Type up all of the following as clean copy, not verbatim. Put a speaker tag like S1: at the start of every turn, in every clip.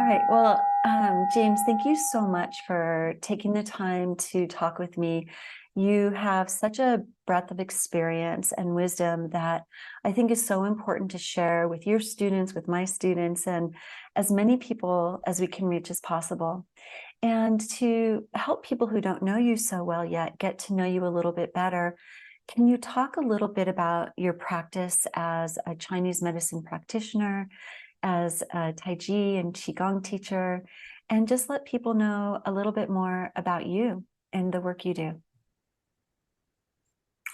S1: right. Well, James, thank you so much for taking the time to talk with me. You have such a breadth of experience and wisdom that I think is so important to share with your students, with my students, and as many people as we can reach as possible. And to help people who don't know you so well yet get to know you a little bit better, can you talk a little bit about your practice as a Chinese medicine practitioner, as a Tai Chi and Qigong teacher, and just let people know a little bit more about you and the work you do?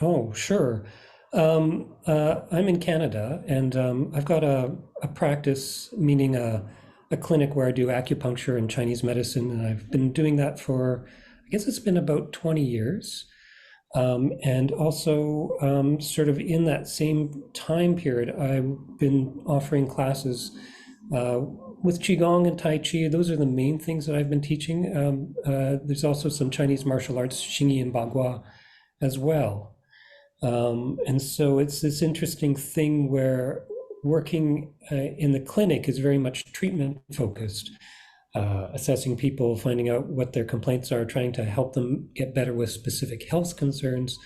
S2: Oh, sure. I'm in Canada, and I've got a practice, meaning a clinic where I do acupuncture and Chinese medicine, and I've been doing that for, I guess it's been about 20 years. And also, sort of in that same time period, I've been offering classes with Qigong and Tai Chi. Those are the main things that I've been teaching. There's also some Chinese martial arts, Xingyi and Bagua, as well. And so it's this interesting thing where working in the clinic is very much treatment focused, assessing people, finding out what their complaints are, trying to help them get better with specific health concerns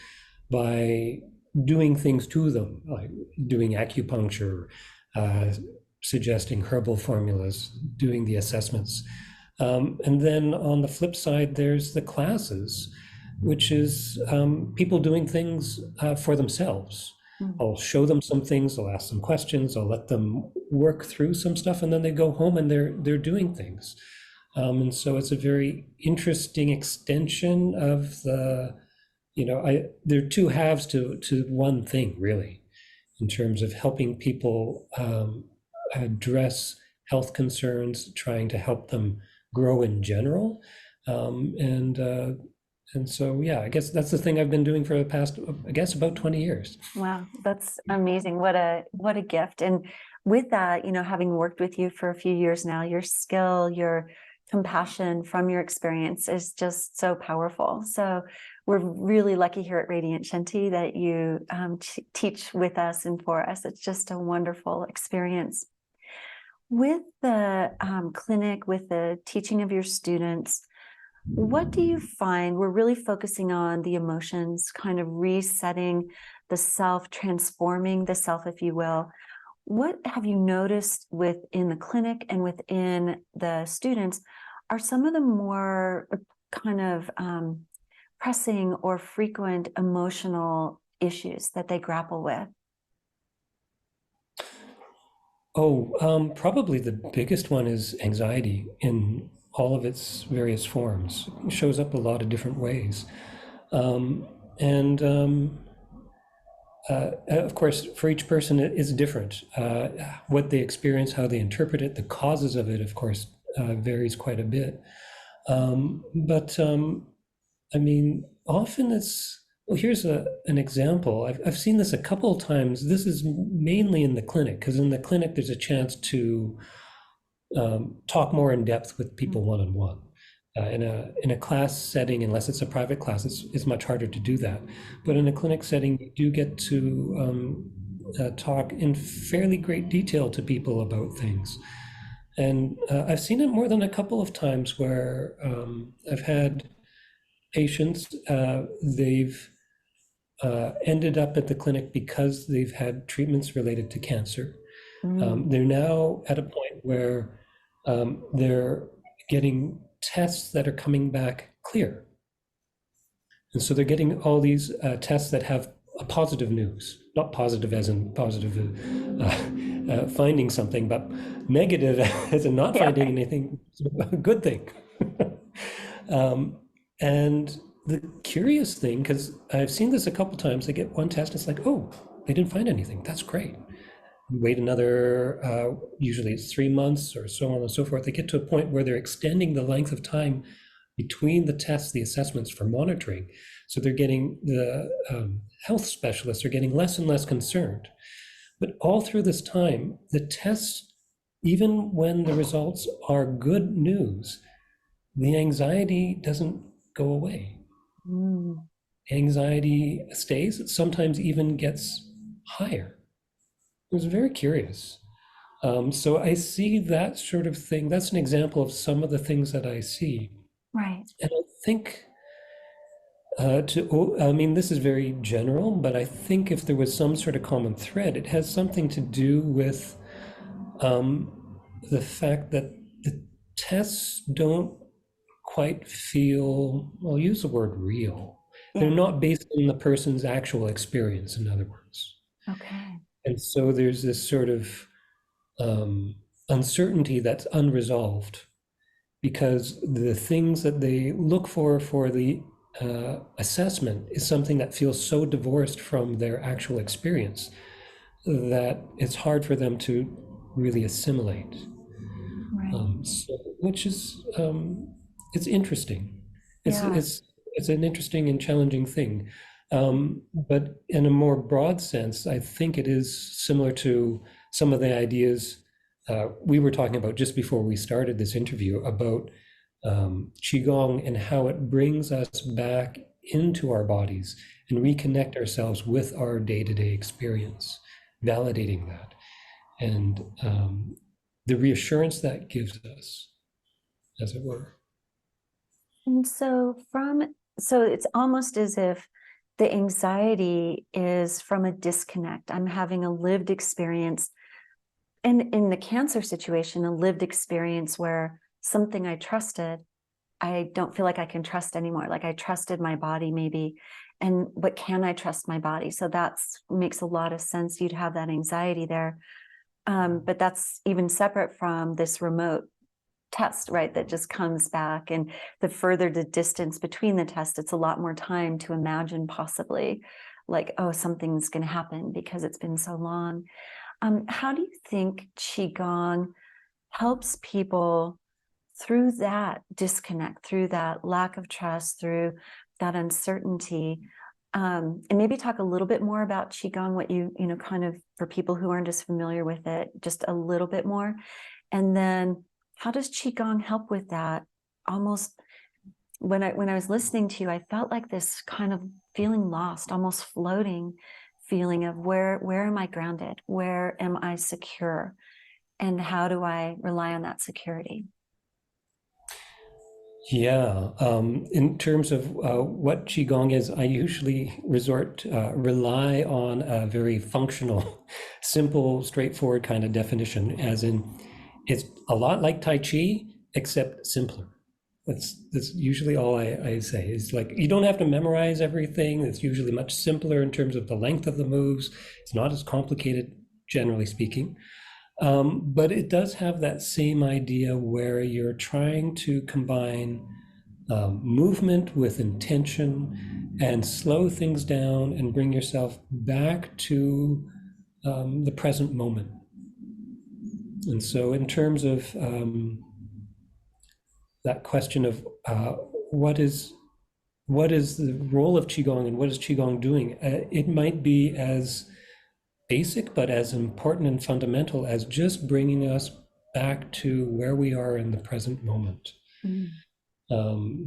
S2: by doing things to them, like doing acupuncture, suggesting herbal formulas, doing the assessments. And then on the flip side, there's the classes, which is people doing things for themselves. I'll show them some things, I'll ask them questions, I'll let them work through some stuff, and then they go home and they're doing things. And so it's a very interesting extension of there are two halves to one thing, really, in terms of helping people address health concerns, trying to help them grow in general. And so, yeah, I guess that's the thing I've been doing for the past, I guess, about 20 years.
S1: Wow, that's amazing. What a gift. And with that, having worked with you for a few years now, your skill, your compassion from your experience is just so powerful. So we're really lucky here at Radiant Shanti that you teach with us and for us. It's just a wonderful experience. With the clinic, with the teaching of your students, what do you find? We're really focusing on the emotions, kind of resetting the self, transforming the self, if you will. What have you noticed within the clinic and within the students are some of the more kind of pressing or frequent emotional issues that they grapple with?
S2: Probably the biggest one is anxiety in all of its various forms. It shows up a lot of different ways. And of course, for each person, it is different. What they experience, how they interpret it, the causes of it, of course, varies quite a bit. I mean, often well, here's an example. I've seen this a couple of times. This is mainly in the clinic, because in the clinic, there's a chance to talk more in depth with people one-on-one. In a class setting, unless it's a private class, it's much harder to do that. But in a clinic setting, you do get to talk in fairly great detail to people about things. And I've seen it more than a couple of times where I've had patients, they've ended up at the clinic because they've had treatments related to cancer. They're now at a point where they're getting tests that are coming back clear. And so they're getting all these tests that have a positive news, not positive as in positive finding something, but negative as in not finding anything, a good thing. And the curious thing, because I've seen this a couple times, they get one test, it's like, oh, they didn't find anything. That's great. Wait another, usually it's 3 months or so on and so forth. They get to a point where they're extending the length of time between the tests, the assessments for monitoring. So they're getting, the health specialists are getting less and less concerned. But all through this time, the tests, even when the results are good news, the anxiety doesn't go away. Anxiety stays, it sometimes even gets higher. It was very curious. So I see that sort of thing. That's an example of some of the things that I see.
S1: Right.
S2: And I think I mean, this is very general, but I think if there was some sort of common thread, it has something to do with the fact that the tests don't quite feel, I'll use the word real. They're
S1: Yeah.
S2: not based on the person's actual experience, in other words.
S1: Okay.
S2: And so there's this sort of uncertainty that's unresolved because the things that they look for the assessment is something that feels so divorced from their actual experience that it's hard for them to really assimilate.
S1: Right.
S2: So, which is it's interesting. It's
S1: Yeah.
S2: it's it's an interesting and challenging thing. But in a more broad sense, I think it is similar to some of the ideas we were talking about just before we started this interview about Qigong and how it brings us back into our bodies and reconnect ourselves with our day-to-day experience, validating that. And the reassurance that gives us, as it were.
S1: And so it's almost as if the anxiety is from a disconnect. I'm having a lived experience. And in the cancer situation, a lived experience where something I trusted, I don't feel like I can trust anymore. Like I trusted my body maybe, but can I trust my body? So that's makes a lot of sense. You'd have that anxiety there. But that's even separate from this remote test, right? That just comes back. And the further the distance between the tests, it's a lot more time to imagine possibly like, oh, something's going to happen because it's been so long. How do you think Qigong helps people through that disconnect, through that lack of trust, through that uncertainty? And maybe talk a little bit more about Qigong, what kind of for people who aren't as familiar with it, just a little bit more. And then how does Qigong help with that? Almost when I was listening to you, I felt like this kind of feeling lost, almost floating feeling of where am I grounded? Where am I secure? And how do I rely on that security?
S2: Yeah, in terms of what Qigong is, I usually rely on a very functional, simple, straightforward kind of definition, as in it's a lot like Tai Chi, except simpler. That's usually all I say. It's like you don't have to memorize everything. It's usually much simpler in terms of the length of the moves. It's not as complicated, generally speaking. But it does have that same idea where you're trying to combine movement with intention and slow things down and bring yourself back to the present moment. And so, in terms of that question of what is the role of Qigong and what is Qigong doing, it might be as basic, but as important and fundamental as just bringing us back to where we are in the present moment.
S1: Mm.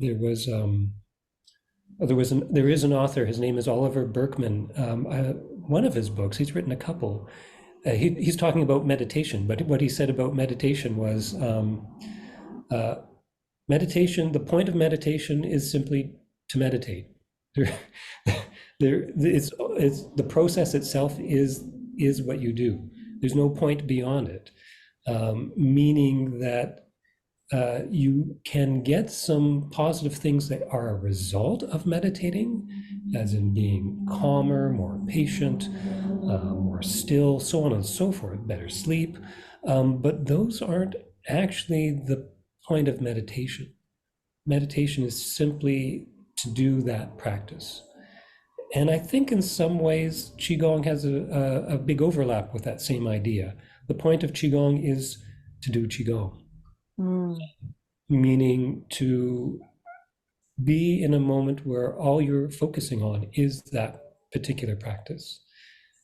S2: There is an author. His name is Oliver Burkeman. One of his books, he's written a couple. He's talking about meditation, but what he said about meditation was meditation. The point of meditation is simply to meditate. It's the process itself is what you do. There's no point beyond it, meaning that you can get some positive things that are a result of meditating, as in being calmer, more patient, more still, so on and so forth, better sleep. But those aren't actually the point of meditation. Meditation is simply to do that practice. And I think in some ways, Qigong has a big overlap with that same idea. The point of Qigong is to do Qigong,
S1: Mm.
S2: meaning to be in a moment where all you're focusing on is that particular practice.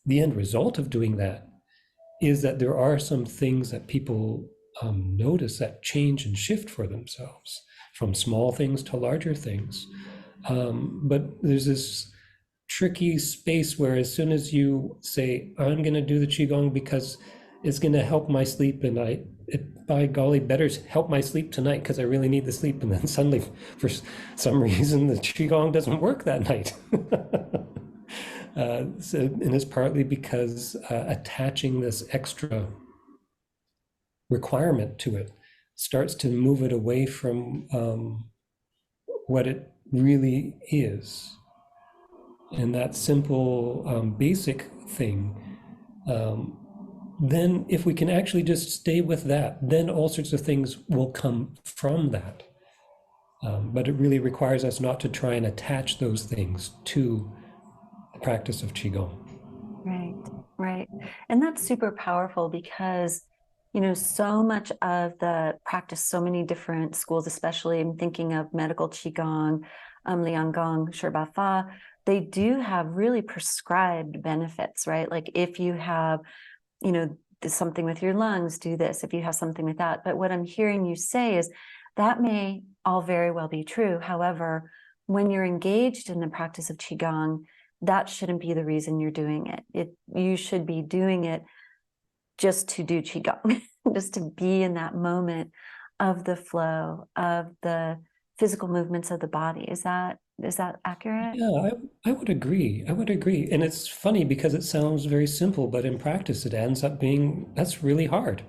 S2: The end result of doing that is that there are some things that people notice that change and shift for themselves, from small things to larger things. But there's this tricky space where as soon as you say, I'm going to do the Qigong because is going to help my sleep, and by golly, better help my sleep tonight because I really need the sleep. And then suddenly, for some reason, the qigong doesn't work that night. And it's partly because attaching this extra requirement to it starts to move it away from what it really is. And that simple, basic thing, then if we can actually just stay with that, then all sorts of things will come from that. But it really requires us not to try and attach those things to the practice of Qigong.
S1: Right, right. And that's super powerful because, so much of the practice, so many different schools, especially I'm thinking of medical Qigong, Liangong, Sherpa Fa, they do have really prescribed benefits, right? Like if you have, something with your lungs, do this. If you have something with that. But what I'm hearing you say is that may all very well be true. However, when you're engaged in the practice of Qigong, that shouldn't be the reason you're doing it. You should be doing it just to do Qigong, just to be in that moment of the flow, of the physical movements of the body. Is that accurate?
S2: Yeah, I would agree. I would agree. And it's funny because it sounds very simple, but in practice it ends up being, that's really hard.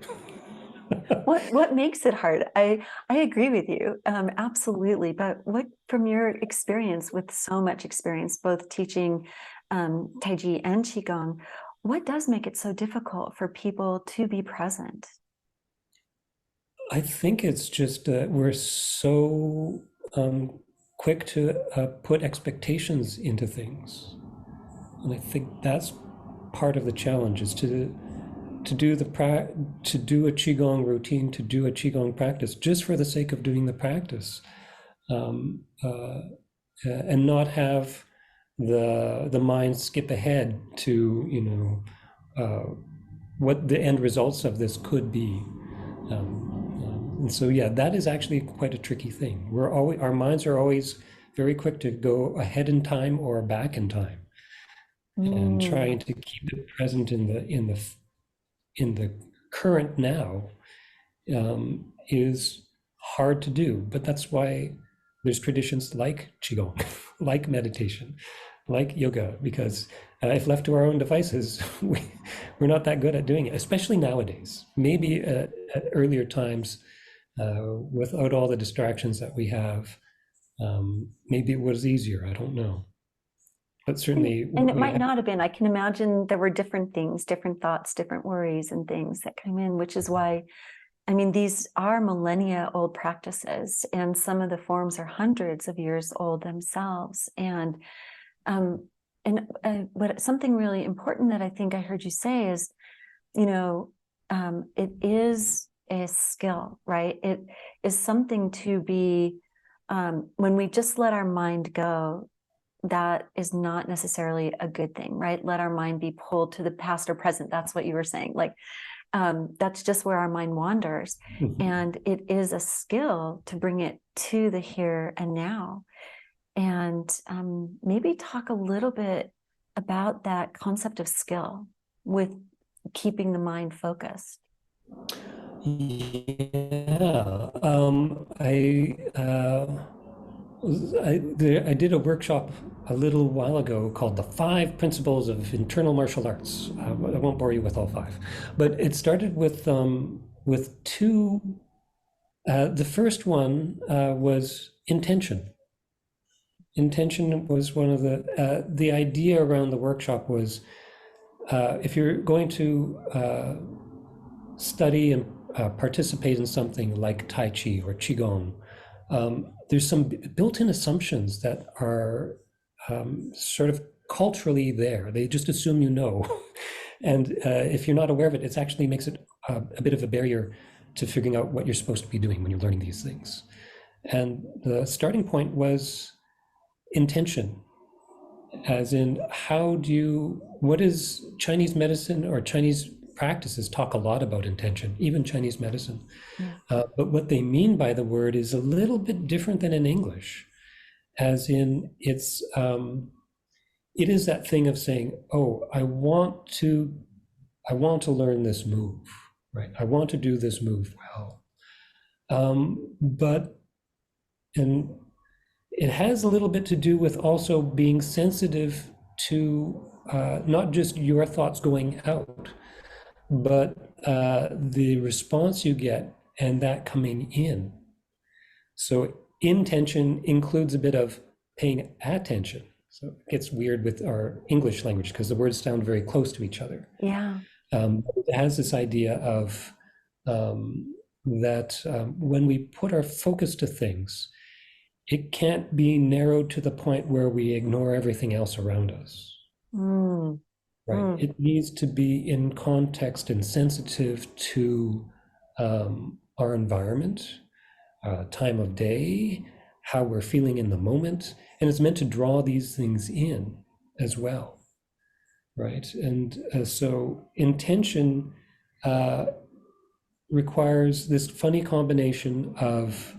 S1: What makes it hard? I agree with you, absolutely. But what, from your experience, with so much experience, both teaching Tai Chi and Qigong, what does make it so difficult for people to be present?
S2: I think it's just we're so quick to put expectations into things. And I think that's part of the challenge, is to do a qigong routine, to do a qigong practice just for the sake of doing the practice, and not have the mind skip ahead to what the end results of this could be. And so yeah, that is actually quite a tricky thing. Our minds are always very quick to go ahead in time or back in time, and trying to keep it present in the current now is hard to do. But that's why there's traditions like Qigong, like meditation, like yoga, because if left to our own devices, we're not that good at doing it, especially nowadays. Maybe at earlier times, without all the distractions that we have, maybe it was easier. I don't know. But certainly,
S1: and it might not have been. I can imagine there were different things, different thoughts, different worries and things that came in, which is why, I mean, these are millennia old practices, and some of the forms are hundreds of years old themselves. And what something really important that I think I heard you say is, it is a skill, right? It is something to be, when we just let our mind go, that is not necessarily a good thing, right? Let our mind be pulled to the past or present. That's what you were saying. Like, that's just where our mind wanders.
S2: Mm-hmm.
S1: And it is a skill to bring it to the here and now. And maybe talk a little bit about that concept of skill with keeping the mind focused.
S2: Yeah, I did a workshop a little while ago called The 5 Principles of Internal Martial Arts. I won't bore you with all 5, but it started with two. The first one was intention. Intention was one of the idea around the workshop was, if you're going to study and participate in something like Tai Chi or Qigong, there's some built-in assumptions that are sort of culturally there. They just assume you know. And if you're not aware of it, it actually makes it a bit of a barrier to figuring out what you're supposed to be doing when you're learning these things. And the starting point was intention, as in what is Chinese medicine or Chinese practices talk a lot about intention, even Chinese medicine. Yeah. But what they mean by the word is a little bit different than in English, as in it is that thing of saying, oh, I want to I want to learn this move, right? I want to do this move well. But and it has a little bit to do with also being sensitive to not just your thoughts going out, but the response you get and that coming in. So intention includes a bit of paying attention. So it gets weird with our English language because the words sound very close to each other.
S1: Yeah.
S2: It has this idea of that when we put our focus to things, it can't be narrowed to the point where we ignore everything else around us.
S1: Mm.
S2: Right.
S1: Mm.
S2: It needs to be in context and sensitive to our environment, time of day, how we're feeling in the moment. And it's meant to draw these things in as well. Right. And so intention requires this funny combination of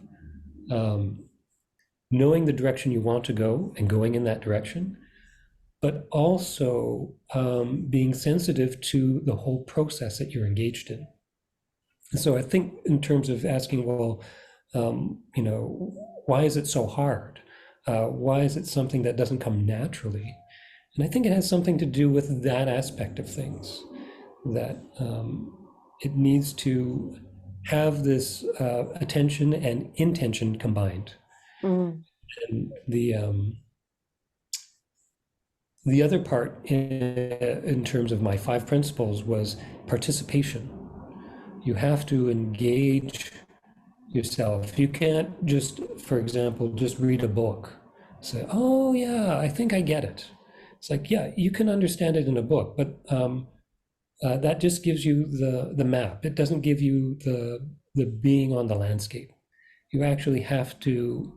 S2: knowing the direction you want to go and going in that direction, but also being sensitive to the whole process that you're engaged in. So I think in terms of asking, well, why is it so hard? Why is it something that doesn't come naturally? And I think it has something to do with that aspect of things, that it needs to have this attention and intention combined.
S1: Mm.
S2: And the other part in terms of my 5 principles was participation. You have to engage yourself. You can't just, for example, just read a book, say, oh yeah, I think I get it. It's like, yeah, you can understand it in a book, but that just gives you the map. It doesn't give you the being on the landscape. You actually have to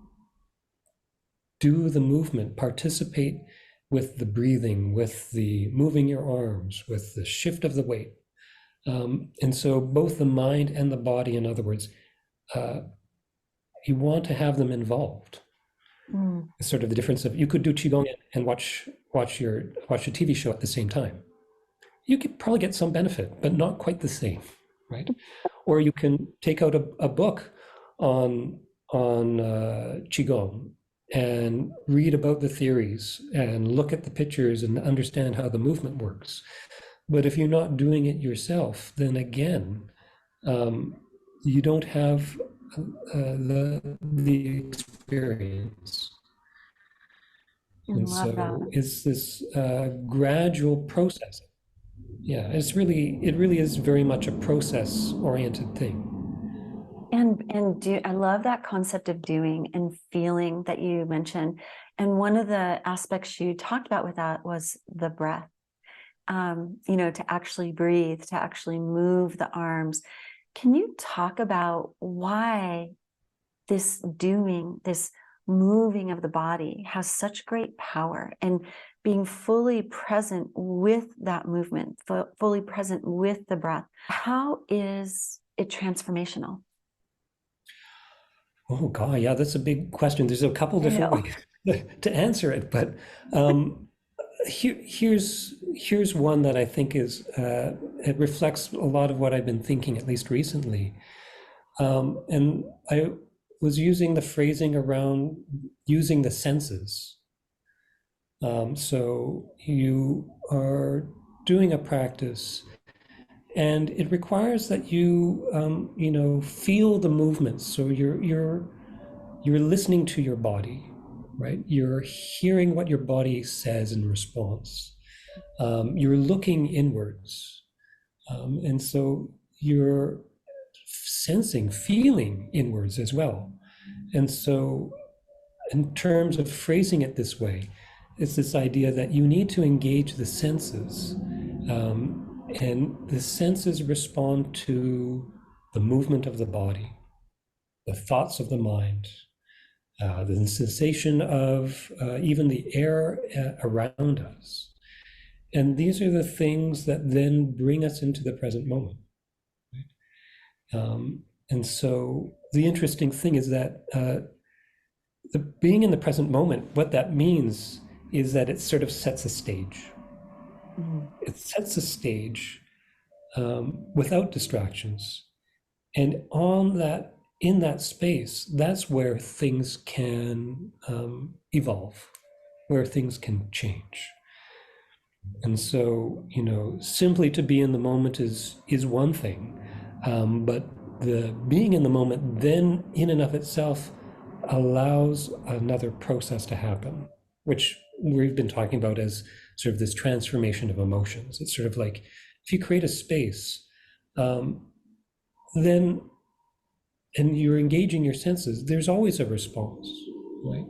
S2: do the movement, participate with the breathing, with the moving your arms, with the shift of the weight. And so both the mind and the body, in other words, you want to have them involved.
S1: Mm.
S2: It's sort of the difference of, you could do Qigong and watch your TV show at the same time. You could probably get some benefit, but not quite the same, right? Or you can take out a book on Qigong and read about the theories and look at the pictures and understand how the movement works. But if you're not doing it yourself, then again, you don't have the experience.
S1: I
S2: And
S1: love that.
S2: so it's this gradual process. Yeah, it really is very much a process-oriented thing.
S1: And I love that concept of doing and feeling that you mentioned. And one of the aspects you talked about with that was the breath. To actually breathe, to actually move the arms. Can you talk about why this doing, this moving of the body has such great power, and being fully present with that movement, fully present with the breath? How is it transformational?
S2: Oh God, yeah, that's a big question. There's a couple different ways to answer it, but here's one that I think is it reflects a lot of what I've been thinking, at least recently. And I was using the phrasing around using the senses. So you are doing a practice, and it requires that you feel the movements. So you're listening to your body, right? You're hearing what your body says in response. You're looking inwards, and so you're sensing, feeling inwards as well. And so, in terms of phrasing it this way, it's this idea that you need to engage the senses. And the senses respond to the movement of the body, the thoughts of the mind, the sensation of even the air around us. And these are the things that then bring us into the present moment. And so the interesting thing is that the being in the present moment, what that means is that it sort of sets a stage.
S1: Mm.
S2: It sets a stage without distractions. And in that space, that's where things can evolve, where things can change. And so, simply to be in the moment is one thing, but the being in the moment then, in and of itself, allows another process to happen, which we've been talking about as sort of this transformation of emotions. It's sort of like if you create a space, then and you're engaging your senses, there's always a response, right?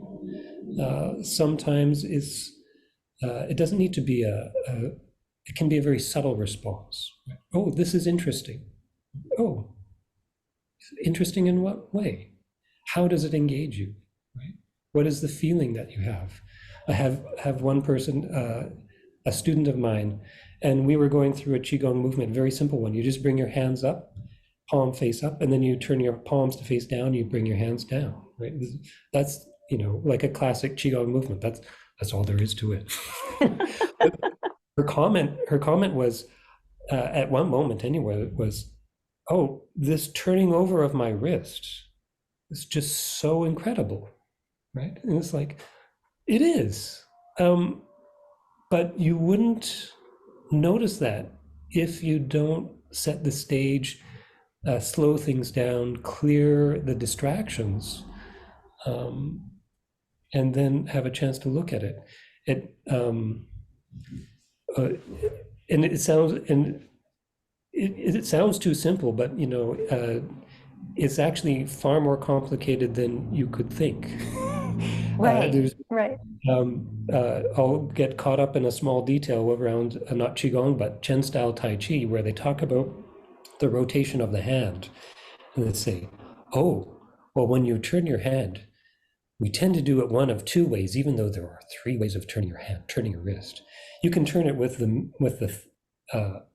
S2: Sometimes it doesn't need to be it can be a very subtle response. Right? Oh, this is interesting. Oh, interesting in what way? How does it engage you? Right? What is the feeling that you have? I have one person, a student of mine, and we were going through a Qigong movement, very simple one. You just bring your hands up, palm face up, and then you turn your palms to face down, you bring your hands down, right? That's, like a classic Qigong movement. That's all there is to it. Her comment was, at one moment anyway, was, oh, this turning over of my wrist is just so incredible, right? And it's like, it is. But you wouldn't notice that if you don't set the stage, slow things down, clear the distractions, and then have a chance to look at it. And it sounds too simple, but it's actually far more complicated than you could think.
S1: Right. Right.
S2: I'll get caught up in a small detail around not Qigong, but Chen style Tai Chi, where they talk about the rotation of the hand. And they say, oh, well, when you turn your hand, we tend to do it one of two ways, even though there are three ways of turning your hand, turning your wrist. You can turn it with the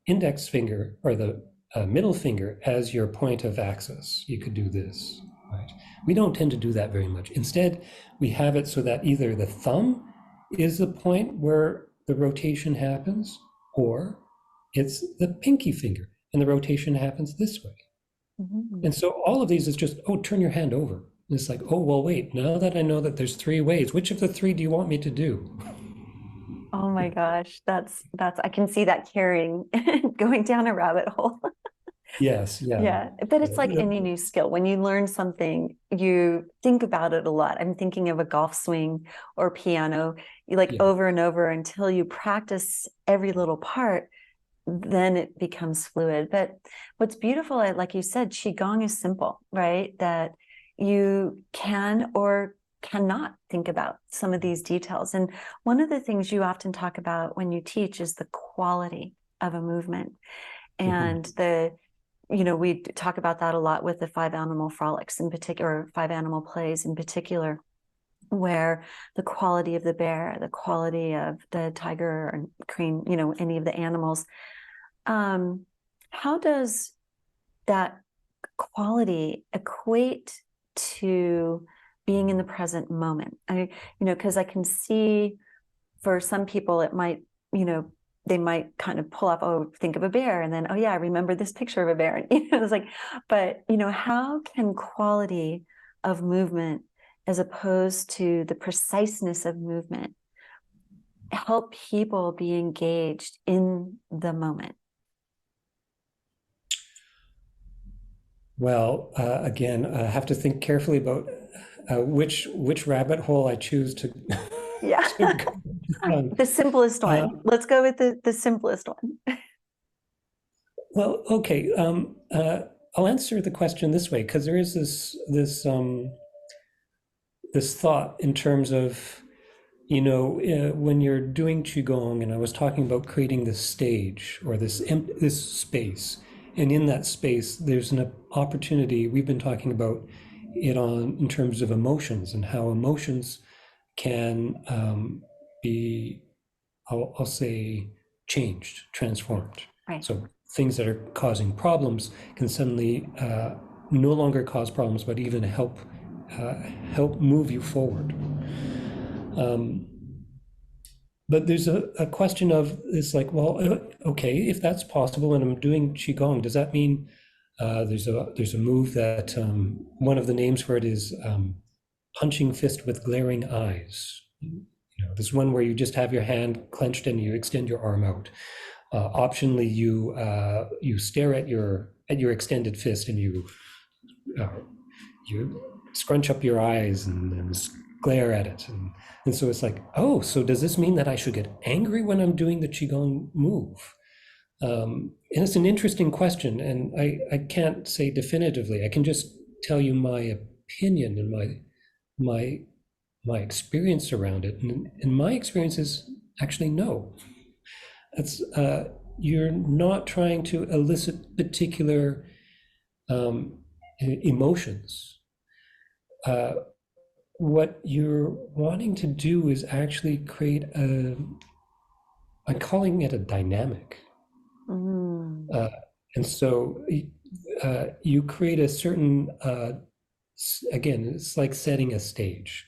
S2: index finger or the middle finger as your point of access. You could do this, right? We don't tend to do that very much. Instead, we have it so that either the thumb is the point where the rotation happens, or it's the pinky finger, and the rotation happens this way. Mm-hmm. And so all of these is just, oh, turn your hand over. And it's like, oh, well, wait, now that I know that there's three ways, which of the three do you want me to do?
S1: Oh my gosh, that's I can see that carrying going down a rabbit hole.
S2: Yes, yeah.
S1: Yeah, but it's like any new skill. When you learn something, you think about it a lot. I'm thinking of a golf swing or piano, you over and over until you practice every little part, then it becomes fluid. But what's beautiful, like you said, Qigong is simple, right? That you can or cannot think about some of these details. And one of the things you often talk about when you teach is the quality of a movement. And we talk about that a lot with the 5 animal frolics in particular, or 5 animal plays in particular, where the quality of the bear, the quality of the tiger and crane, any of the animals, how does that quality equate to being in the present moment? Because I can see for some people it might, they might kind of pull up, oh, think of a bear, and then, oh yeah, I remember this picture of a bear. It's like, but how can quality of movement, as opposed to the preciseness of movement, help people be engaged in the moment?
S2: Well, again, I have to think carefully about which rabbit hole I choose to.
S1: Yeah. The simplest one. Let's go with the simplest one.
S2: Well, okay. I'll answer the question this way, because there is this thought in terms of, when you're doing Qigong, and I was talking about creating this stage or this space, and in that space, there's an opportunity. We've been talking about it in terms of emotions, and how emotions can be, I'll say, changed, transformed.
S1: Right.
S2: So things that are causing problems can suddenly no longer cause problems, but even help move you forward. but there's a question of, it's like, well, okay, if that's possible and I'm doing Qigong, does that mean there's a move that one of the names for it is punching fist with glaring eyes. You know, this one where you just have your hand clenched and you extend your arm out. Optionally, you stare at your extended fist and uh, you scrunch up your eyes and glare at it. And so it's like, oh, so does this mean that I should get angry when I'm doing the Qigong move? And it's an interesting question, and I can't say definitively. I can just tell you my opinion and my my experience around it. And my experience is actually no. That's you're not trying to elicit particular emotions. What you're wanting to do is actually create I'm calling it a dynamic. Uh, and so you create a certain, again, it's like setting a stage.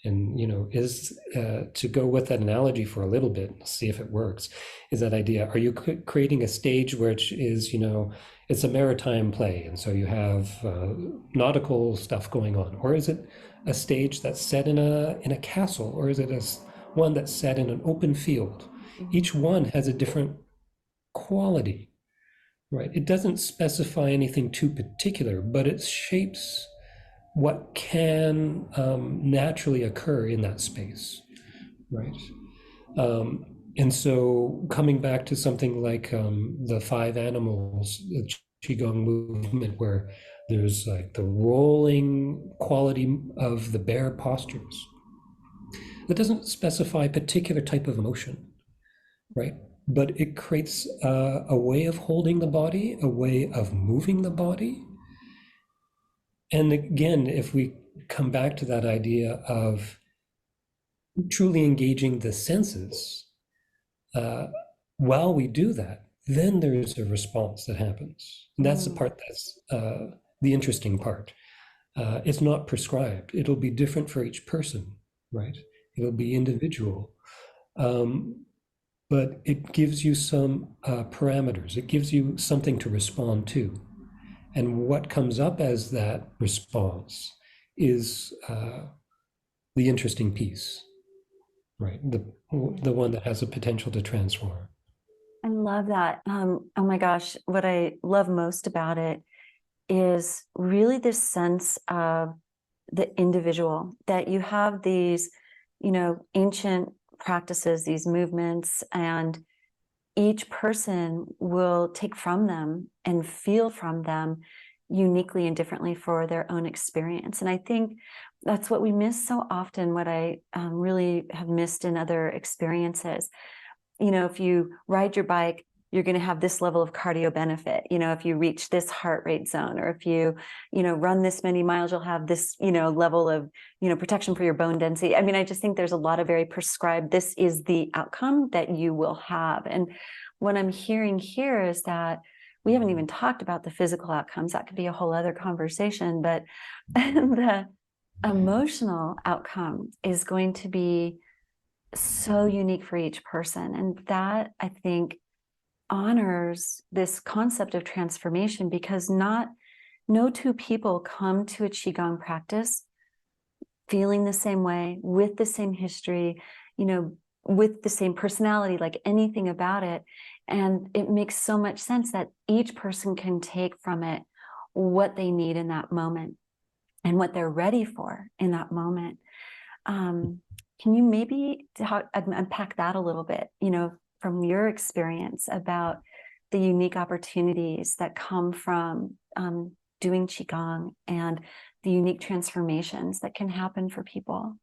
S2: And, you know, is to go with that analogy for a little bit, see if it works, is that idea. Are you creating a stage which is, you know, it's a maritime play, and so you have nautical stuff going on? Or is it a stage that's set in a castle? Or is it one that's set in an open field? Each one has a different quality, right? It doesn't specify anything too particular, but it shapes what can naturally occur in that space, right? And so coming back to something like the five animals, the Qigong movement, where there's like the rolling quality of the bear postures, that doesn't specify a particular type of emotion, right? But it creates a way of holding the body, a way of moving the body. And again, if we come back to that idea of truly engaging the senses, while we do that, then there's a response that happens. And that's the part that's the interesting part. It's not prescribed. It'll be different for each person, right? It'll be individual. But it gives you some parameters. It gives you something to respond to. And what comes up as that response is the interesting piece, right? The one that has a potential to transform.
S1: I love that. Oh my gosh, what I love most about it is really this sense of the individual, that you have these, you know, ancient practices, these movements, and each person will take from them and feel from them uniquely and differently for their own experience. And I think that's what we miss so often, what I really have missed in other experiences. You know, if you ride your bike, you're going to have this level of cardio benefit. You know, if you reach this heart rate zone, or if you run this many miles, you'll have this, level of, protection for your bone density. I mean, I just think there's a lot of very prescribed, this is the outcome that you will have. And what I'm hearing here is that we haven't even talked about the physical outcomes. That could be a whole other conversation, but the emotional outcome is going to be so unique for each person. And that, I think, honors this concept of transformation, because no two people come to a Qigong practice feeling the same way, with the same history, with the same personality, like anything about it. And it makes so much sense that each person can take from it what they need in that moment and what they're ready for in that moment. Can you maybe unpack that a little bit, from your experience, about the unique opportunities that come from doing Qigong and the unique transformations that can happen for people?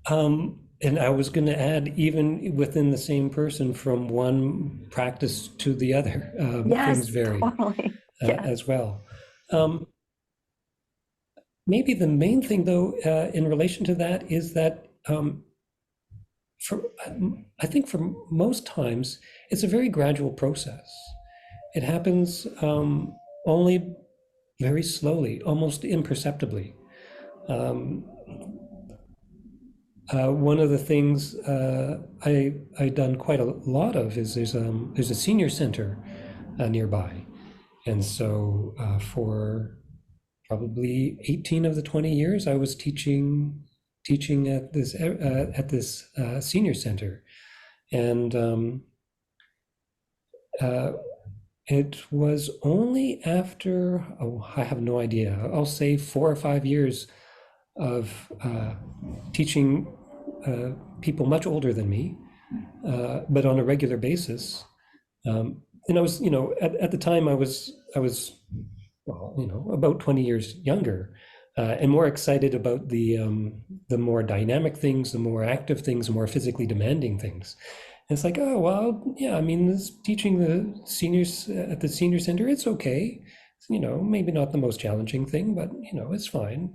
S2: And I was going to add, even within the same person, from one practice to the other,
S1: Yes,
S2: things vary
S1: totally.
S2: as well. Maybe the main thing, though, in relation to that is that I think for most times, it's a very gradual process. It happens only very slowly, almost imperceptibly. one of the things I done quite a lot of is there's a senior center nearby, and so for probably 18 of the 20 years I was teaching at this senior center, and uh, it was only after, oh, I have no idea, I'll say 4 or 5 years of teaching people much older than me, but on a regular basis. And I was, at the time I was, well, about 20 years younger, and more excited about the more dynamic things, the more active things, the more physically demanding things. And it's like, oh, well, yeah, I mean, this teaching the seniors at the senior center, it's okay. Maybe not the most challenging thing, but it's fine.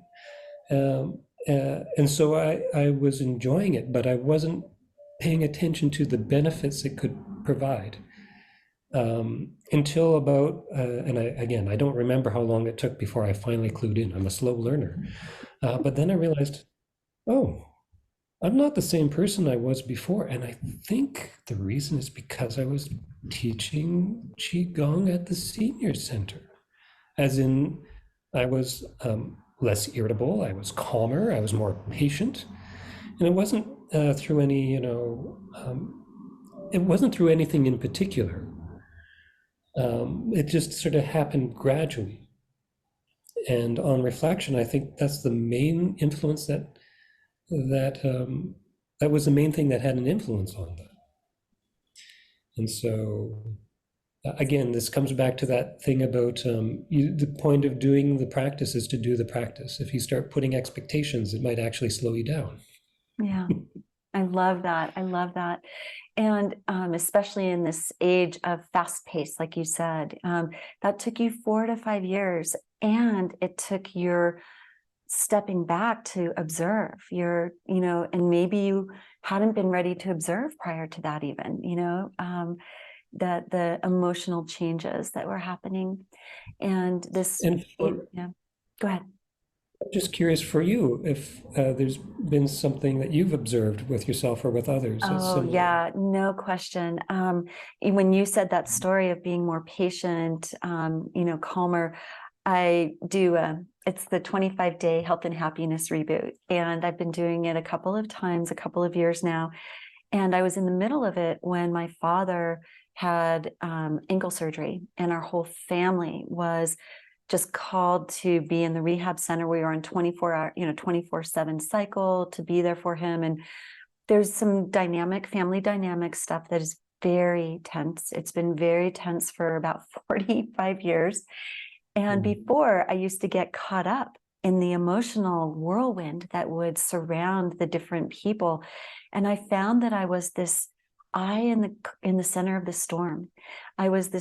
S2: And so I was enjoying it, but I wasn't paying attention to the benefits it could provide, until about, and I don't remember how long it took before I finally clued in. I'm a slow learner. But then I realized, oh, I'm not the same person I was before. And I think the reason is because I was teaching Qigong at the senior center. As in, I was less irritable, I was calmer, I was more patient. And it wasn't through any, it wasn't through anything in particular. It just sort of happened gradually. And on reflection, I think that's the main influence that was the main thing that had an influence on that. And so, again, this comes back to that thing about the point of doing the practice is to do the practice. If you start putting expectations, it might actually slow you down.
S1: Yeah, I love that. I love that. And especially in this age of fast pace, like you said, that took you 4 to 5 years, and it took your stepping back to observe and maybe you hadn't been ready to observe prior to that even, that the emotional changes that were happening. And this,
S2: And
S1: yeah, go ahead.
S2: I'm just curious for you if there's been something that you've observed with yourself or with others that's
S1: Oh,
S2: similar.
S1: yeah, no question. When you said that story of being more patient, calmer, I do, it's the 25-day health and happiness reboot. And I've been doing it a couple of times, a couple of years now. And I was in the middle of it when my father had ankle surgery, and our whole family was just called to be in the rehab center. We were on 24-hour, 24/7 cycle to be there for him. And there's some family dynamic stuff that is very tense. It's been very tense for about 45 years. And before, I used to get caught up in the emotional whirlwind that would surround the different people. And I found that I was this eye in the center of the storm. I was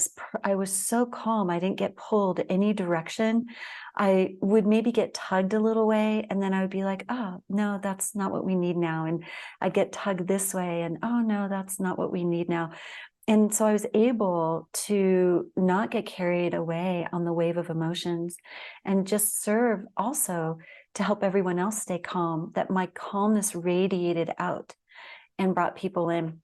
S1: so calm. I didn't get pulled any direction. I would maybe get tugged a little way, and then I would be like, oh, no, that's not what we need now. And I'd get tugged this way, and oh, no, that's not what we need now. And so I was able to not get carried away on the wave of emotions, and just serve also to help everyone else stay calm, that my calmness radiated out and brought people in.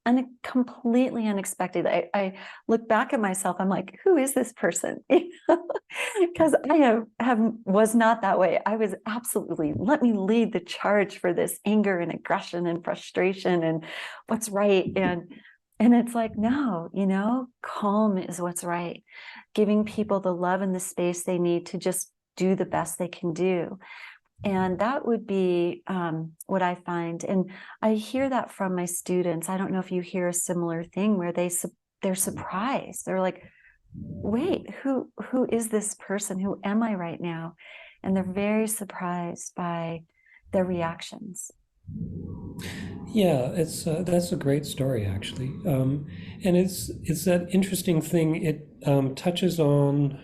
S1: And completely unexpected. I look back at myself, I'm like, who is this person? Because I was not that way. I was absolutely, let me lead the charge for this anger and aggression and frustration and what's right. And it's like, no, calm is what's right. Giving people the love and the space they need to just do the best they can do. And that would be what I find. And I hear that from my students. I don't know if you hear a similar thing where they're surprised. They're like, wait, who is this person? Who am I right now? And they're very surprised by their reactions.
S2: Yeah, that's a great story actually, and it's that interesting thing. It touches on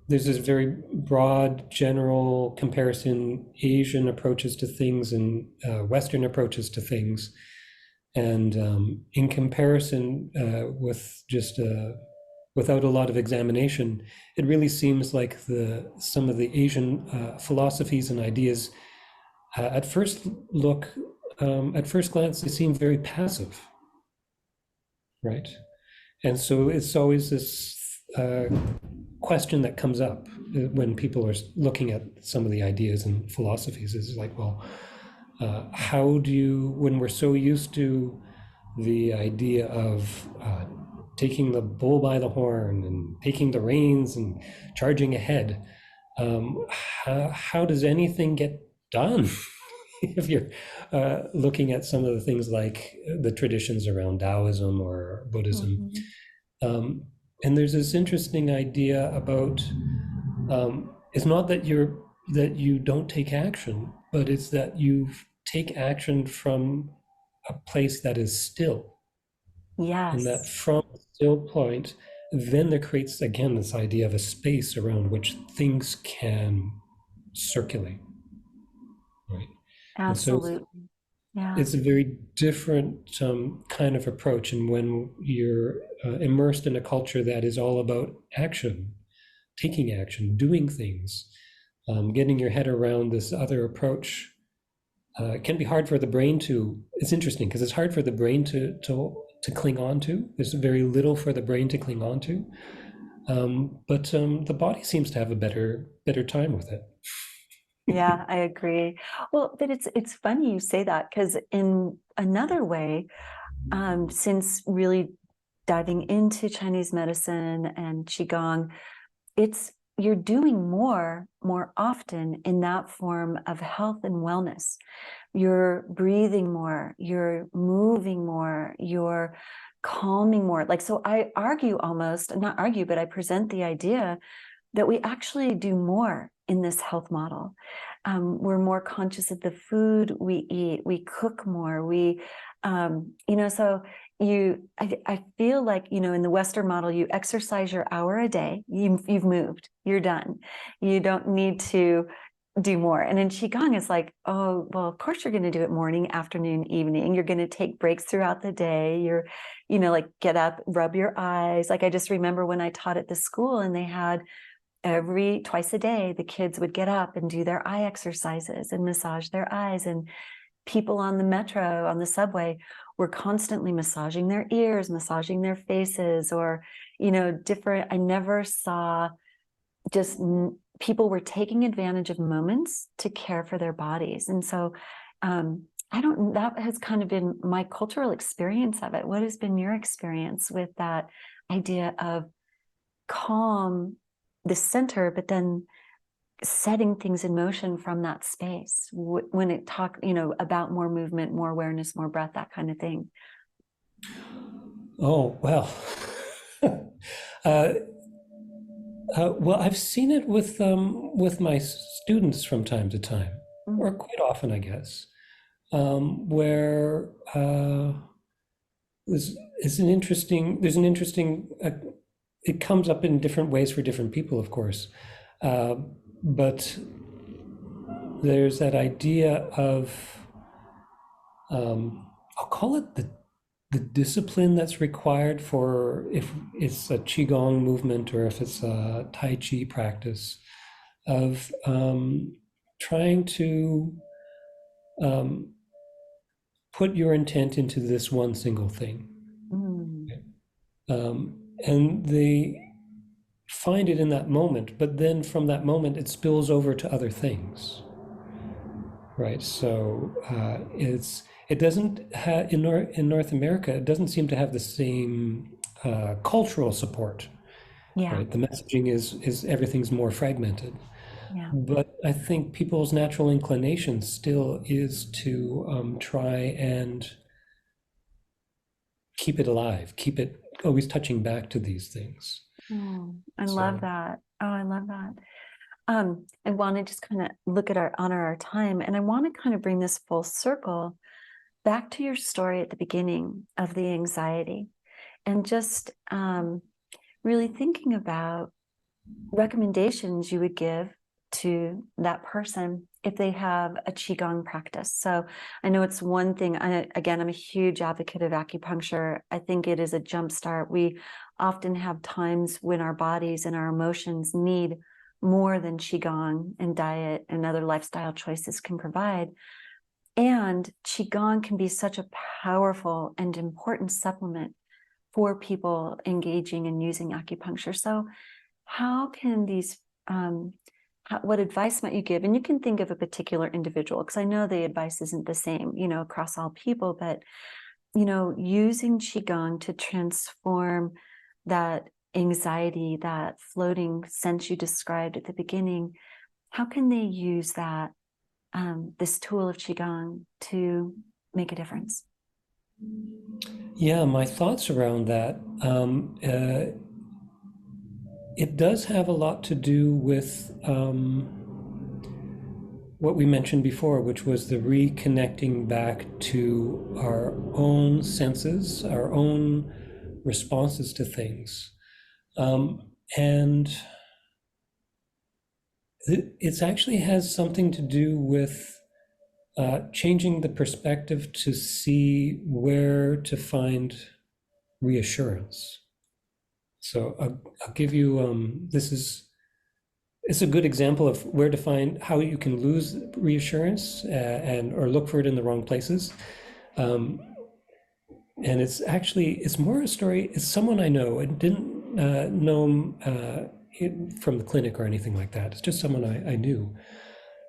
S2: there's this very broad, general comparison, Asian approaches to things and Western approaches to things, and in comparison with just without a lot of examination, it really seems like some of the Asian philosophies and ideas, at first look, at first glance, they seem very passive, right? And so it's always this question that comes up when people are looking at some of the ideas and philosophies, is like, well, how do you, when we're so used to the idea of taking the bull by the horn and taking the reins and charging ahead, how does anything get done? If you're looking at some of the things like the traditions around Taoism or Buddhism.
S1: Mhm.
S2: And there's this interesting idea about, it's not that you don't take action, but it's that you take action from a place that is still. And that
S1: Yes,
S2: from a still point, then there creates again this idea of a space around which things can circulate, right? And so
S1: absolutely. Yeah.
S2: it's a very different kind of approach. And when you're immersed in a culture that is all about action, taking action, doing things, getting your head around this other approach, it can be hard for the brain to. It's interesting because it's hard for the brain to cling on to. There's very little for the brain to cling on to, but the body seems to have a better time with it.
S1: Yeah, I agree. Well, but it's funny you say that, because in another way, since really diving into Chinese medicine and Qigong, it's you're doing more often in that form of health and wellness. You're breathing more, you're moving more, you're calming more. Like, so I argue, almost not argue, but I present the idea that we actually do more in this health model. We're more conscious of the food we eat, we cook more, so I feel like, in the Western model, you exercise your hour a day, you've moved, you're done. You don't need to do more. And in Qigong, it's like, oh, well, of course you're going to do it morning, afternoon, evening. You're going to take breaks throughout the day. You're, like, get up, rub your eyes. Like, I just remember when I taught at the school, and they had twice a day, the kids would get up and do their eye exercises and massage their eyes. And people on the metro, on the subway, were constantly massaging their ears, massaging their faces, or, different. I never saw just people were taking advantage of moments to care for their bodies. And so, I don't, that has kind of been my cultural experience of it. What has been your experience with that idea of calm, the center, but then setting things in motion from that space when it about more movement, more awareness, more breath, that kind of thing?
S2: Oh well. uh, well, I've seen it with my students from time to time, or
S1: Mm.
S2: quite often, I guess, where there's an interesting. It comes up in different ways for different people, of course, but there's that idea of, I'll call it the discipline that's required for, if it's a qigong movement or if it's a tai chi practice, of trying to um, put your intent into this one single thing.
S1: Mm.
S2: And they find it in that moment, but then from that moment it spills over to other things, right? So it doesn't have in North America, it doesn't seem to have the same cultural support,
S1: Yeah.
S2: right? The messaging is everything's more fragmented.
S1: Yeah.
S2: But I think people's natural inclination still is to try and keep it alive, keep it always touching back to these things.
S1: Oh, I love
S2: So,
S1: that. Oh, I love that. I want to just kind of look at honor our time, and I want to kind of bring this full circle back to your story at the beginning of the anxiety, and just really thinking about recommendations you would give to that person if they have a qigong practice. So I know it's one thing. Again, I'm a huge advocate of acupuncture. I think it is a jumpstart. We often have times when our bodies and our emotions need more than Qigong and diet and other lifestyle choices can provide. And Qigong can be such a powerful and important supplement for people engaging and using acupuncture. So how can these, what advice might you give? And you can think of a particular individual, because I know the advice isn't the same, across all people, but, using Qigong to transform that anxiety, that floating sense you described at the beginning, how can they use that, this tool of Qigong to make a difference?
S2: Yeah, my thoughts around that. It does have a lot to do with what we mentioned before, which was the reconnecting back to our own senses, our own responses to things. And it actually has something to do with changing the perspective to see where to find reassurance. So I'll give you, it's a good example of where to find how you can lose reassurance or look for it in the wrong places. And it's more a story. It's someone I know. I didn't know him from the clinic or anything like that. It's just someone I knew.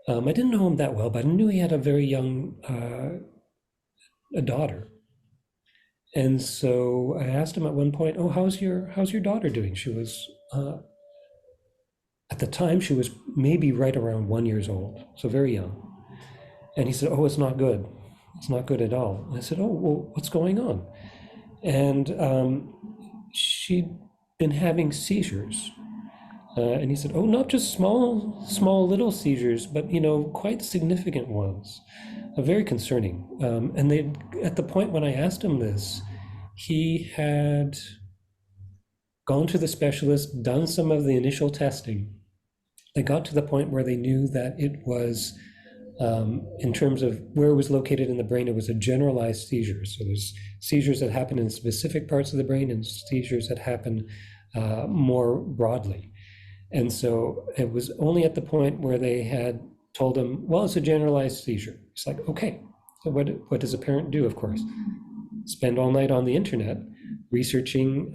S2: I didn't know him that well, but I knew he had a very young a daughter. And so I asked him at one point, "Oh, how's your daughter doing?" She was at the time she was maybe right around 1 year old, so very young. And he said, "Oh, it's not good. It's not good at all." And I said, "Oh, well, what's going on?" And she'd been having seizures. And he said, "Oh, not just small little seizures, but quite significant ones, very concerning." And they, at the point when I asked him this, he had gone to the specialist, done some of the initial testing. They got to the point where they knew that it was, in terms of where it was located in the brain, it was a generalized seizure. So there's seizures that happen in specific parts of the brain and seizures that happen more broadly. And so it was only at the point where they had told him, "Well, it's a generalized seizure." It's like, okay, so what does a parent do? Of course, spend all night on the internet researching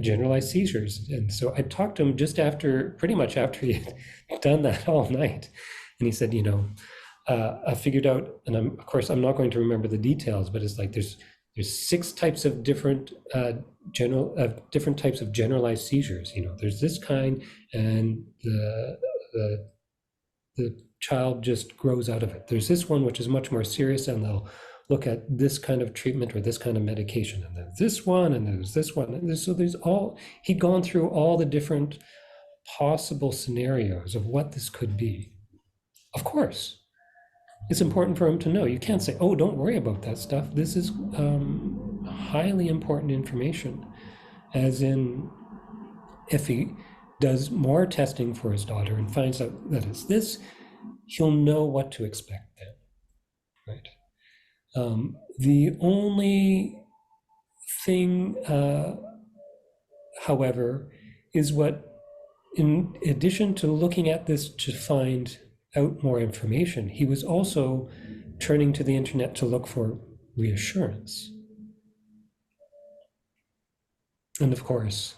S2: generalized seizures. And so I talked to him pretty much after he had done that all night. And he said, I figured out, and of course, I'm not going to remember the details, but it's like there's 6 types of different types of generalized seizures. There's this kind, and the child just grows out of it. There's this one which is much more serious, and they'll look at this kind of treatment or this kind of medication, and there's this one, and there's this one, and he'd gone through all the different possible scenarios of what this could be. Of course, it's important for him to know. You can't say, "Oh, don't worry about that stuff." This is highly important information, as in, if he does more testing for his daughter and finds out that it's this, he'll know what to expect then, right? The only thing, however, is what, in addition to looking at this to find out more information, he was also turning to the internet to look for reassurance. And of course,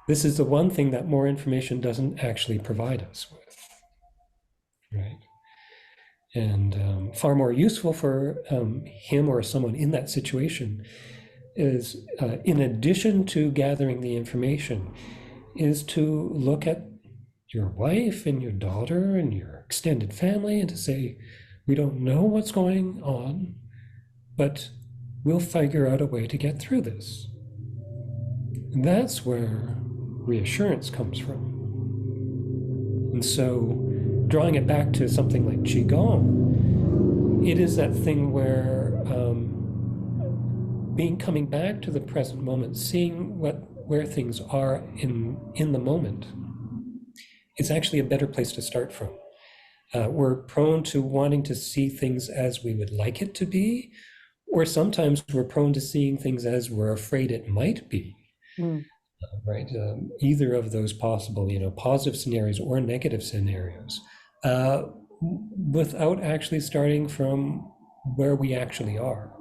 S2: this is the one thing that more information doesn't actually provide us with, right? And far more useful for him or someone in that situation is, in addition to gathering the information, is to look at your wife and your daughter and your extended family and to say, "We don't know what's going on, but we'll figure out a way to get through this." And that's where reassurance comes from. And so, drawing it back to something like Qigong, it is that thing where coming back to the present moment, seeing where things are in the moment, is actually a better place to start from. We're prone to wanting to see things as we would like it to be, or sometimes we're prone to seeing things as we're afraid it might be.
S1: Mm.
S2: right? Either of those possible, positive scenarios or negative scenarios, uh, without actually starting from where we actually are.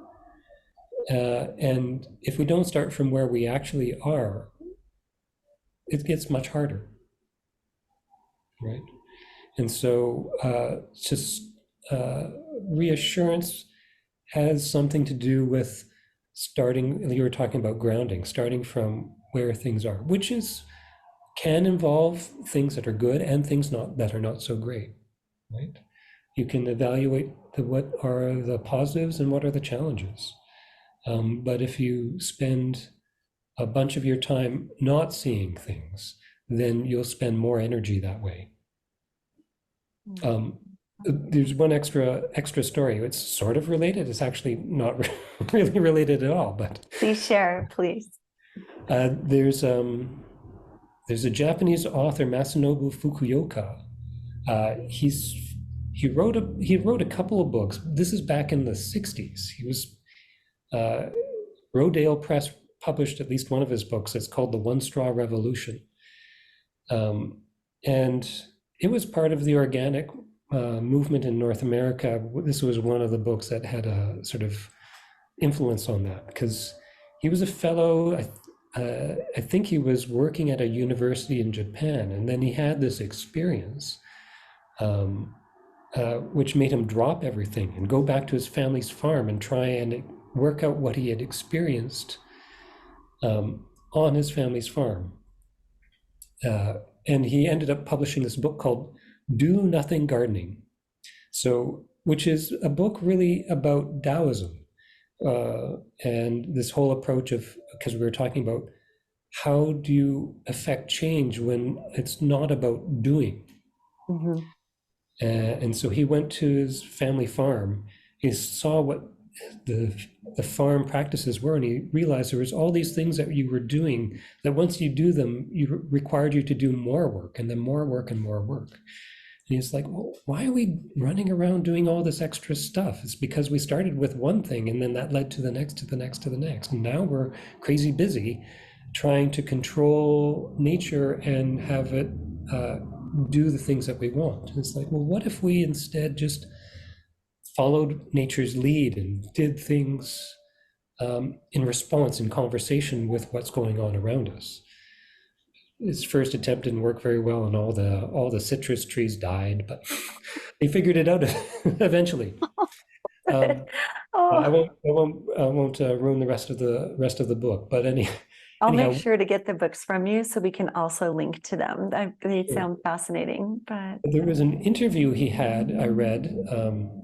S2: And if we don't start from where we actually are, it gets much harder, right? And so just reassurance has something to do with starting, you were talking about grounding, starting from where things are, which can involve things that are good and things that are not so great, right? You can evaluate what are the positives and what are the challenges. But if you spend a bunch of your time not seeing things, then you'll spend more energy that way. Um, there's one extra story. It's sort of related. It's actually not really related at all. But
S1: Please share, please.
S2: there's a Japanese author, Masanobu Fukuoka. He wrote a couple of books. This is back in the 60s. He was Rodale Press published at least one of his books. It's called The One Straw Revolution. And it was part of the organic movement in North America. This was one of the books that had a sort of influence on that, because he was a fellow, I think he was working at a university in Japan, and then he had this experience which made him drop everything and go back to his family's farm and try and work out what he had experienced on his family's farm. And he ended up publishing this book called Do Nothing Gardening. So, which is a book really about Taoism and this whole approach of, because we were talking about how do you affect change when it's not about doing.
S1: Mm-hmm.
S2: And so he went to his family farm. He saw what the farm practices were, and he realized there was all these things that you were doing that once you do them, required you to do more work, and then more work and more work. And he's like, well, why are we running around doing all this extra stuff? It's because we started with one thing, and then that led to the next, to the next, to the next. And now we're crazy busy trying to control nature and have it do the things that we want. And it's like, well, what if we instead just followed nature's lead and did things in response, in conversation with what's going on around us? His first attempt didn't work very well, and all the citrus trees died, but they figured it out eventually. I
S1: Oh,
S2: won't ruin the rest of the book, but
S1: I'll
S2: anyhow,
S1: make sure to get the books from you so we can also link to them. They
S2: sure.
S1: sound fascinating, but
S2: There was an interview he had, I read,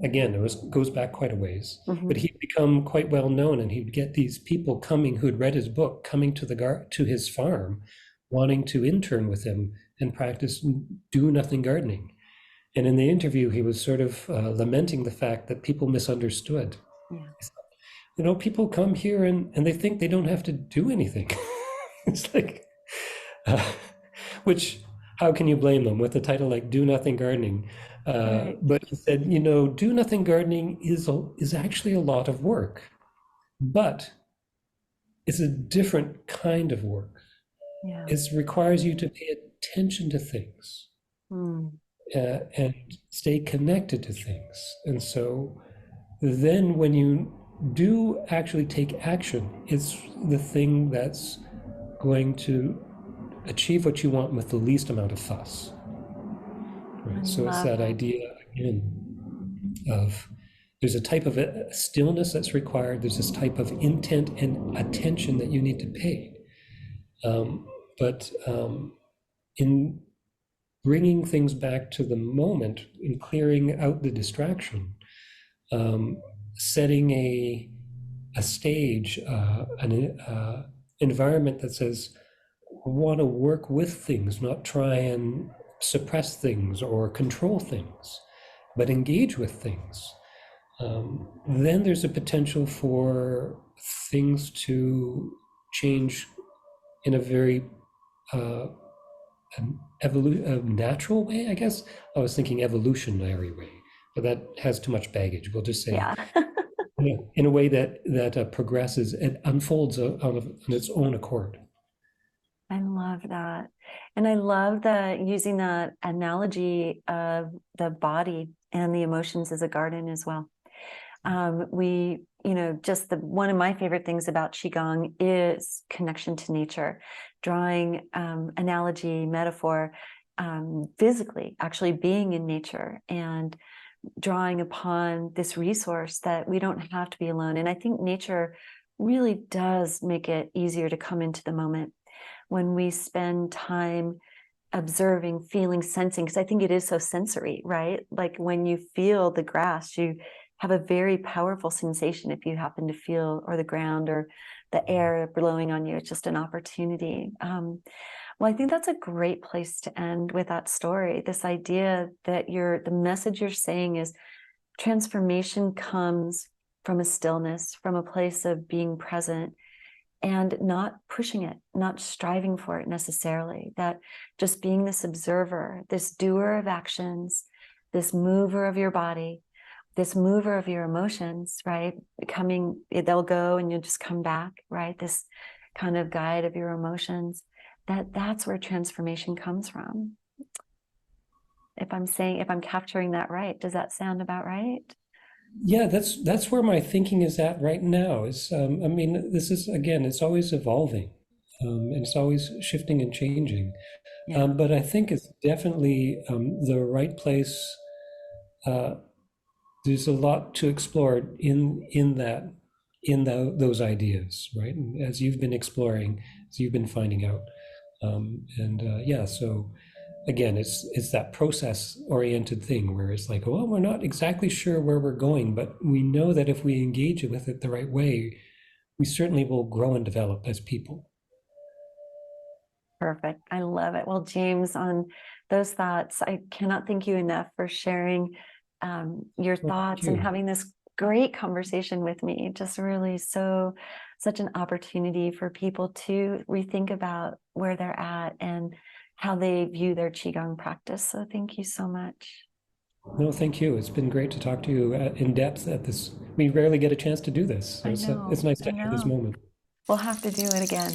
S2: again, goes back quite a ways, but he'd become quite well known, and he'd get these people coming who'd read his book, coming to his farm, wanting to intern with him and practice do nothing gardening. And in the interview, he was sort of lamenting the fact that people misunderstood.
S1: yeah.
S2: People come here and they think they don't have to do anything. It's like, which, how can you blame them with a title like Do Nothing Gardening?
S1: Right.
S2: But he said, do nothing gardening is actually a lot of work, but it's a different kind of work.
S1: Yeah.
S2: It requires you to pay attention to things and stay connected to things. And so then when you do actually take action, it's the thing that's going to achieve what you want with the least amount of fuss. Right? So it's that idea again of there's a type of stillness that's required. There's this type of intent and attention that you need to pay. But in bringing things back to the moment, in clearing out the distraction, setting a stage, an environment that says, want to work with things, not try and suppress things or control things, but engage with things. Then there's a potential for things to change in a very natural way, I guess. I was thinking evolutionary way, but that has too much baggage. We'll just say,
S1: Yeah.
S2: in a way that progresses and unfolds on its own accord.
S1: I love that. And I love the using the analogy of the body and the emotions as a garden as well. Just one of my favorite things about Qigong is connection to nature, drawing analogy, metaphor, physically, actually being in nature and drawing upon this resource that we don't have to be alone. And I think nature really does make it easier to come into the moment when we spend time observing, feeling, sensing, because I think it is so sensory, right? Like when you feel the grass, you have a very powerful sensation if you happen to feel, or the ground or the air blowing on you. It's just an opportunity. Well, I think that's a great place to end with that story. This idea that the message you're saying is transformation comes from a stillness, from a place of being present and not pushing it, not striving for it necessarily, that just being this observer, this doer of actions, this mover of your body, this mover of your emotions, right? They'll go and you'll just come back, right? This kind of guide of your emotions, that's where transformation comes from. If I'm capturing that right, does that sound about right?
S2: Yeah, that's where my thinking is at right now. I mean, this is again, it's always evolving, and it's always shifting and changing.
S1: Yeah,
S2: But I think it's definitely the right place. Uh, there's a lot to explore in those ideas, right? And as you've been exploring, as you've been finding out, yeah. So again, it's that process oriented thing where it's like, well, we're not exactly sure where we're going, but we know that if we engage with it the right way, we certainly will grow and develop as people.
S1: perfect. I love it. Well, James, on those thoughts, I cannot thank you enough for sharing your
S2: Well, thank
S1: thoughts and
S2: you.
S1: having this great conversation with me. Just really such an opportunity for people to rethink about where they're at and how they view their Qigong practice. So thank you so much.
S2: No, thank you. It's been great to talk to you in depth at this. We rarely get a chance to do this, so
S1: I
S2: it's
S1: know,
S2: nice
S1: I
S2: to have this
S1: know.
S2: moment.
S1: We'll have to do it again.